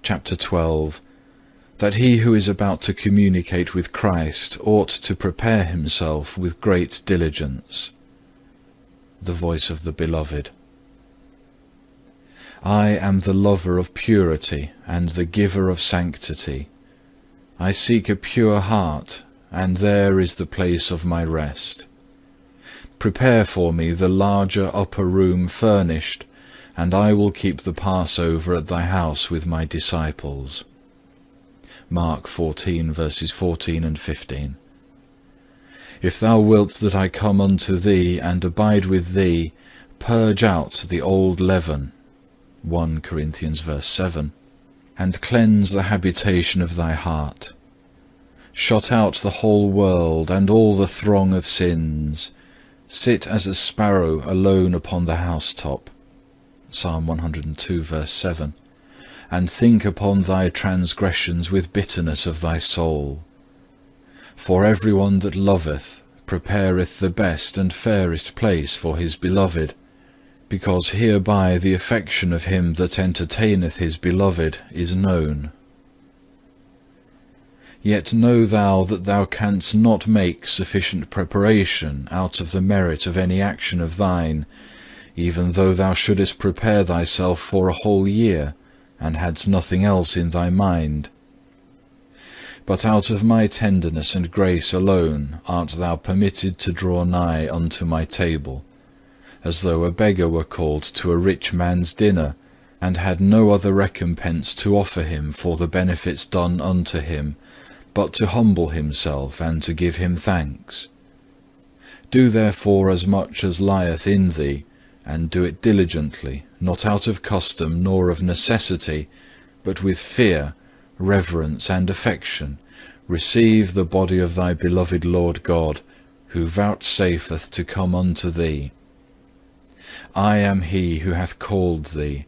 chapter 12, that he who is about to communicate with Christ ought to prepare himself with great diligence. The voice of the Beloved. I am the lover of purity and the giver of sanctity. I seek a pure heart, and there is the place of my rest. Prepare for me the larger upper room furnished, and I will keep the Passover at thy house with my disciples. Mark 14, verses 14 and 15. If thou wilt that I come unto thee and abide with thee, purge out the old leaven, 1 Corinthians verse 7, and cleanse the habitation of thy heart. Shut out the whole world and all the throng of sins. Sit as a sparrow alone upon the housetop, Psalm 102 verse 7, and think upon thy transgressions with bitterness of thy soul. For every one that loveth prepareth the best and fairest place for his beloved, because hereby the affection of him that entertaineth his beloved is known. Yet know thou that thou canst not make sufficient preparation out of the merit of any action of thine, even though thou shouldest prepare thyself for a whole year, and hadst nothing else in thy mind. But out of my tenderness and grace alone art thou permitted to draw nigh unto my table, as though a beggar were called to a rich man's dinner, and had no other recompense to offer him for the benefits done unto him, but to humble himself and to give him thanks. Do therefore as much as lieth in thee, and do it diligently, not out of custom nor of necessity, but with fear, reverence, and affection, receive the body of thy beloved Lord God, who vouchsafeth to come unto thee. I am he who hath called thee.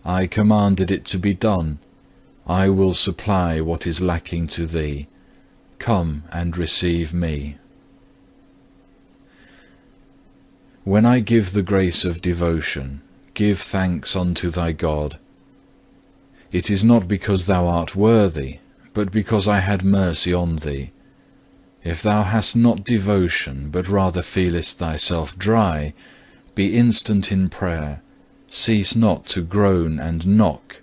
I commanded it to be done. I will supply what is lacking to thee. Come and receive me. When I give the grace of devotion, give thanks unto thy God. It is not because thou art worthy, but because I had mercy on thee. If thou hast not devotion, but rather feelest thyself dry, be instant in prayer, cease not to groan and knock,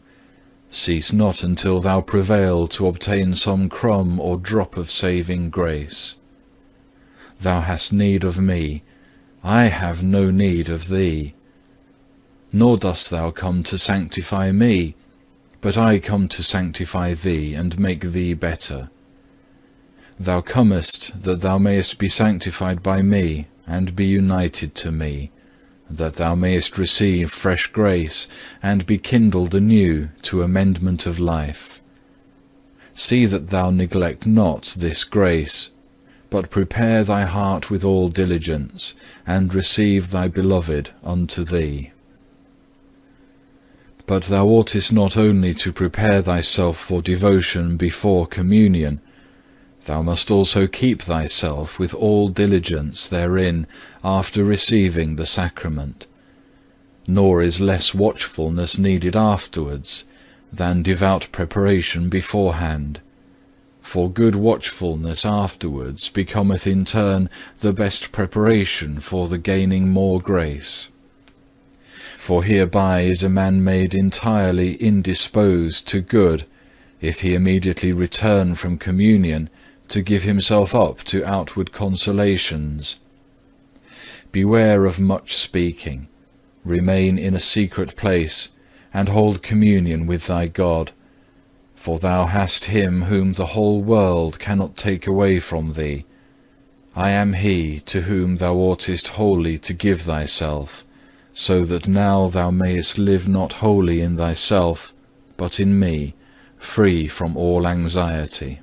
cease not until thou prevail to obtain some crumb or drop of saving grace. Thou hast need of me, I have no need of thee. Nor dost thou come to sanctify me, but I come to sanctify thee and make thee better. Thou comest that thou mayest be sanctified by me and be united to me, that thou mayest receive fresh grace and be kindled anew to amendment of life. See that thou neglect not this grace, but prepare thy heart with all diligence, and receive thy beloved unto thee. But thou oughtest not only to prepare thyself for devotion before communion, thou must also keep thyself with all diligence therein after receiving the sacrament. Nor is less watchfulness needed afterwards than devout preparation beforehand. For good watchfulness afterwards becometh in turn the best preparation for the gaining more grace. For hereby is a man made entirely indisposed to good, if he immediately return from communion to give himself up to outward consolations. Beware of much speaking, remain in a secret place, and hold communion with thy God. For thou hast him whom the whole world cannot take away from thee. I am he to whom thou oughtest wholly to give thyself, so that now thou mayest live not wholly in thyself, but in me, free from all anxiety.